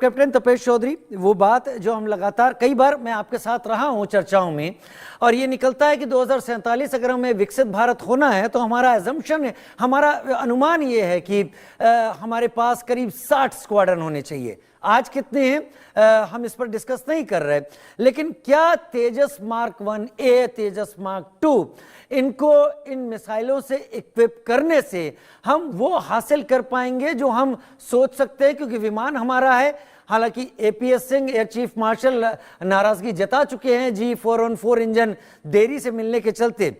Captain Tapesh Chaudhary, वो बात जो हम लगातार कई बार मैं आपके साथ रहा हूं चर्चाओं में, और ये निकलता है कि 2047 अगर हमें विकसित भारत होना है तो हमारा एजम्पशन है, हमारा अनुमान ये है कि हमारे पास करीब 60 स्क्वाड्रन होने चाहिए। आज कितने हैं हम इस पर डिस्कस नहीं कर रहे, लेकिन क्या तेजस मार्क 1A, तेजस मार्क 2, इनको इन मिसाइलों से इक्विप करने से हम वो हासिल कर पाएंगे जो हम सोच सकते हैं? क्योंकि विमान हमारा है, हालांकि APS Singh air chief marshal नाराजगी जता चुके हैं G414 इंजन देरी से मिलने के चलते।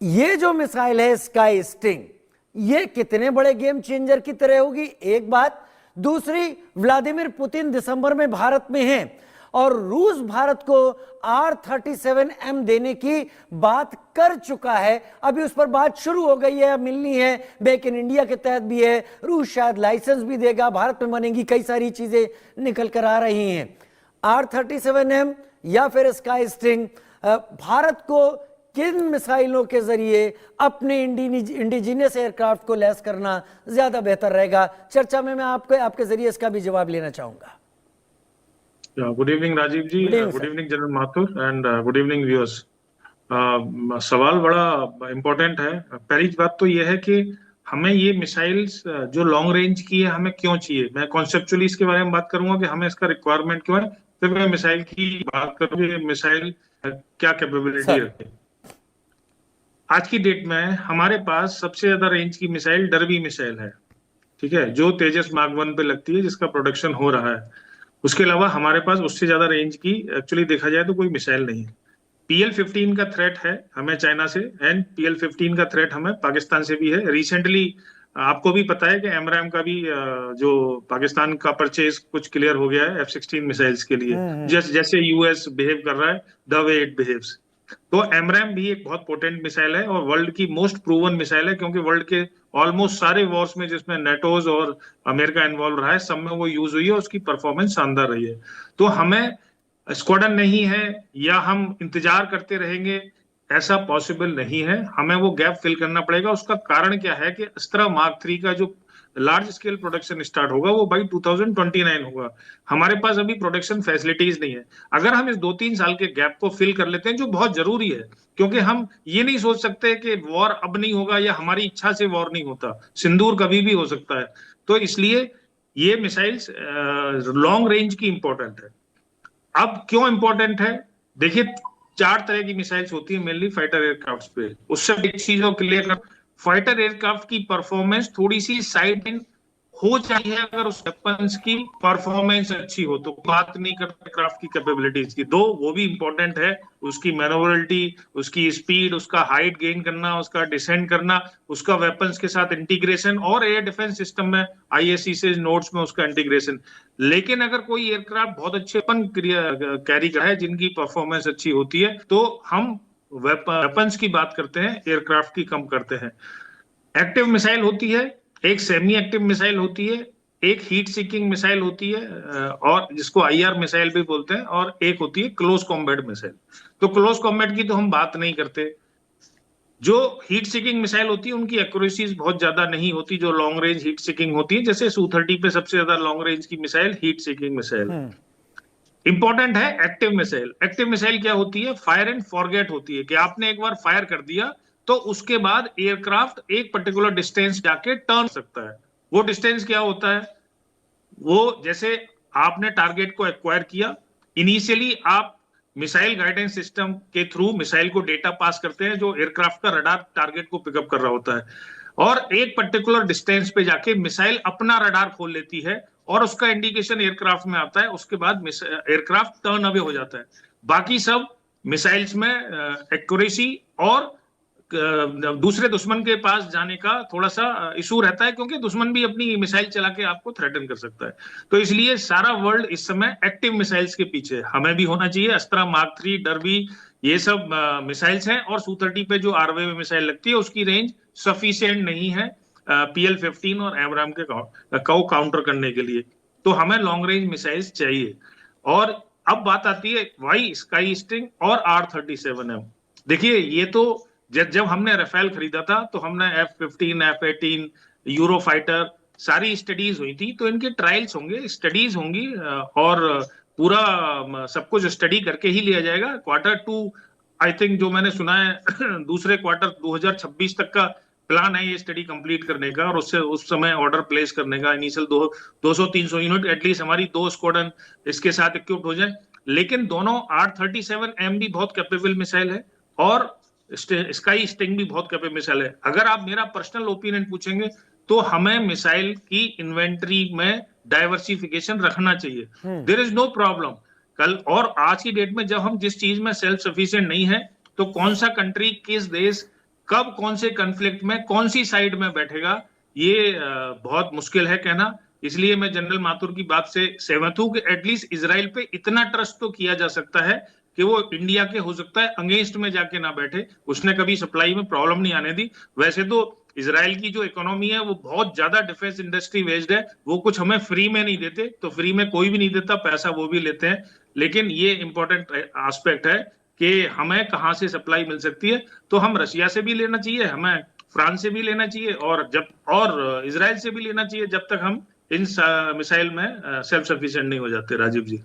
ये जो मिसाइल है स्काई स्टिंग, ये कितने बड़े गेम चेंजर की तरह होगी, एक बात। दूसरी, व्लादिमीर पुतिन दिसंबर में भारत में हैं और रूस भारत को R-37M देने की बात कर चुका है। अभी उस पर बात शुरू हो गई है, मिलनी है, मेक इन इंडिया के तहत भी है, रूस शायद लाइसेंस भी देगा, भारत में बनेगी, कई सारी चीजें निकल कर आ रही हैं। R-37M या फिर स्काई स्टिंग, भारत को किन मिसाइलों के जरिए अपने इंडिजिनियस एयरक्राफ्ट को लैस करना ज्यादा बेहतर रहेगा? चर्चा में मैं आपके जरिए इसका भी जवाब लेना चाहूंगा। Good evening Rajiv ji, good evening general Mathur and good evening viewers. सवाल बड़ा इम्पोर्टेंट है। पहली बात तो यह है कि हमें ये मिसाइल्स जो लॉन्ग रेंज की है हमें क्यों चाहिए। मैं कॉन्सेप्चुअली इसके बारे में बात करूंगा कि हमें इसका रिक्वायरमेंट क्यों है, फिर मैं मिसाइल की बात करूंगा, मिसाइल क्या कैपेबिलिटी रखती है। आज की डेट में हमारे पास सबसे ज्यादा रेंज की मिसाइल डर्बी मिसाइल है, ठीक है, जो तेजस मार्क 1 पे लगती है, जिसका प्रोडक्शन हो रहा है। उसके अलावा हमारे पास उससे ज्यादा रेंज की एक्चुअली देखा जाए तो कोई मिसाइल नहीं है। PL-15 का थ्रेट है हमें चाइना से, एंड PL-15 का थ्रेट हमें पाकिस्तान से भी है। रिसेंटली आपको भी पता है कि एमराम का भी जो पाकिस्तान का परचेज कुछ क्लियर हो गया है F-16 मिसाइल्स के लिए, जैसे यूएस बिहेव कर रहा है, द वे इट बिहेव्स। तो एमराम भी एक बहुत पोटेंट मिसाइल है और वर्ल्ड की मोस्ट प्रूवन मिसाइल है, क्योंकि वर्ल्ड के ऑलमोस्ट सारे वॉर्स में जिसमें नेटोज और अमेरिका इन्वॉल्व रहा है, सब में वो यूज हुई है, उसकी परफॉर्मेंस शानदार रही है। तो हमें स्क्वाड्रन नहीं है या हम इंतजार करते रहेंगे, ऐसा पॉसिबल नहीं है। हमें वो गैप फिल करना पड़ेगा। उसका कारण क्या है कि अस्त्रा मार्क 3 का जो लार्ज स्केल प्रोडक्शन स्टार्ट होगा वो बाई 2029 होगा। हमारे पास अभी प्रोडक्शन फैसिलिटीज नहीं है। अगर हम इस 2-3 साल के गैप को फिल कर लेते हैं, जो बहुत जरूरी है, क्योंकि हम ये नहीं सोच सकते कि वॉर अब नहीं होगा या हमारी इच्छा से वॉर नहीं होता, सिंदूर कभी भी हो सकता है। तो इसलिए ये मिसाइल्स लॉन्ग रेंज की इंपॉर्टेंट है। अब क्यों इंपॉर्टेंट है, देखिए 4 तरह की मिसाइल्स होती है मेनली फाइटर एयरक्राफ्ट पे। उससे एक चीज को क्लियर कर, फाइटर एयरक्राफ्ट की परफॉर्मेंस थोड़ी सी साइड इन हो चाहिए अगर उस वेपन्स की परफॉर्मेंस अच्छी हो। तो बात नहीं करते क्राफ्ट की कैपेबिलिटीज की, दो वो भी इंपॉर्टेंट है, उसकी मैनोवरिटी, उसकी स्पीड, उसका हाइट गेन करना, उसका डिसेंड करना, उसका वेपन्स के साथ इंटीग्रेशन, और एयर डिफेंस सिस्टम में ISC से नोड्स में उसका इंटीग्रेशन। लेकिन अगर कोई एयरक्राफ्ट बहुत अच्छे वेपन कैरी कर है, जिनकी परफॉर्मेंस अच्छी होती है, तो हम वेपन्स की बात करते हैं, एयरक्राफ्ट की कम करते हैं। एक्टिव मिसाइल होती है, एक सेमी एक्टिव मिसाइल होती है, एक हीट सीकिंग मिसाइल होती है, और जिसको IR मिसाइल भी बोलते हैं, और एक होती है क्लोज कॉम्बैट मिसाइल। तो क्लोज कॉम्बैट की तो हम बात नहीं करते। जो हीट सीकिंग मिसाइल होती है उनकी एक्यूरेसी बहुत ज्यादा नहीं होती, जो लॉन्ग रेंज हीट सीकिंग होती है, जैसे Su-30 पे सबसे ज्यादा लॉन्ग रेंज की missile heat seeking missile. Important है एक्टिव मिसाइल। एक्टिव मिसाइल क्या होती है, फायर एंड फॉरगेट होती है, कि आपने एक बार फायर कर दिया तो उसके बाद एयरक्राफ्ट एक पर्टिकुलर डिस्टेंस जाके टर्न सकता है। वो डिस्टेंस क्या होता है, वो जैसे आपने टारगेट को एक्वायर किया, इनिशियली आप मिसाइल गाइडेंस सिस्टम के थ्रू मिसाइल को डेटा पास करते हैं, जो एयरक्राफ्ट का रडार टारगेट को पिकअप कर रहा होता है, और एक पर्टिकुलर डिस्टेंस पे जाके मिसाइल अपना रडार खोल लेती है और उसका इंडिकेशन एयरक्राफ्ट में आता है। उसके बाद एयरक्राफ्ट टर्न अवे हो जाता है। बाकी सब मिसाइल्स में एक्यूरेसी और दूसरे दुश्मन के पास जाने का थोड़ा सा इशू रहता है, क्योंकि दुश्मन भी अपनी मिसाइल चला के आपको थ्रेटन कर सकता है। तो इसलिए सारा वर्ल्ड इस समय एक्टिव मिसाइल्स के पीछे, हमें भी होना चाहिए। अस्त्रा मार्क 3, डर्बी, ये सब मिसाइल्स हैं, और Su-30 पे जो आरवे में मिसाइल लगती है उसकी रेंज सफिशिएंट नहीं है PL-15 और एमराम के को काउंटर करने के लिए। तो हमें लॉन्ग रेंज मिसाइल्स चाहिए। और अब बात आती है वाई स्काई स्टिंग और R-37M। देखिए, ये तो जब हमने राफेल खरीदा था तो हमने F-15, F-18, यूरो फाइटर सारी स्टडीज हुई थी, तो इनके ट्रायल्स होंगे, स्टडीज होंगी, और पूरा सब कुछ स्टडी करके ही लिया जाएगा। Q2 आई थिंक, जो मैंने सुना है दूसरे क्वार्टर 2026 तक का प्लान है ये स्टडी कंप्लीट करने का, और उससे उस समय ऑर्डर प्लेस करने का। इनिशियल 200-300 यूनिट एटलीस्ट हमारी 2 स्क्वाड्रन इसके साथ इक्विप्ड हो जाए। लेकिन दोनों R-37M भी बहुत कैपेबल मिसाइल है, और स्काई स्टिंग भी बहुत कैपेबल मिसाइल है। अगर आप मेरा पर्सनल ओपिनियन पूछेंगे तो हमें मिसाइल की इन्वेंट्री में डाइवर्सिफिकेशन रखना चाहिए। There is no problem. कल और आज की डेट में जब हम जिस चीज में सेल्फ सफिशिएंट नहीं है, तो कौन सा कंट्री, किस देश, कब, कौन से कन्फ्लिक्ट में, कौन सी साइड में बैठेगा, ये बहुत मुश्किल है कहना। इसलिए मैं जनरल माथुर की बात से सहमत हूं कि एटलीस्ट इजराइल पे इतना ट्रस्ट तो किया जा सकता है कि वो इंडिया के, हो सकता है, अगेंस्ट में जाके ना बैठे। उसने कभी सप्लाई में प्रॉब्लम नहीं आने दी। वैसे तो इजराइल की जो इकोनॉमी है वो बहुत ज्यादा डिफेंस इंडस्ट्री बेस्ड है, वो कुछ हमें फ्री में नहीं देते, तो फ्री में कोई भी नहीं देता, पैसा वो भी लेते हैं। लेकिन ये इंपॉर्टेंट एस्पेक्ट है कि हमें कहाँ से सप्लाई मिल सकती है। तो हम रशिया से भी लेना चाहिए, हमें फ्रांस से भी लेना चाहिए, और इजराइल से भी लेना चाहिए, जब तक हम इन मिसाइल में सेल्फ सफिशिएंट नहीं हो जाते। राजीव जी।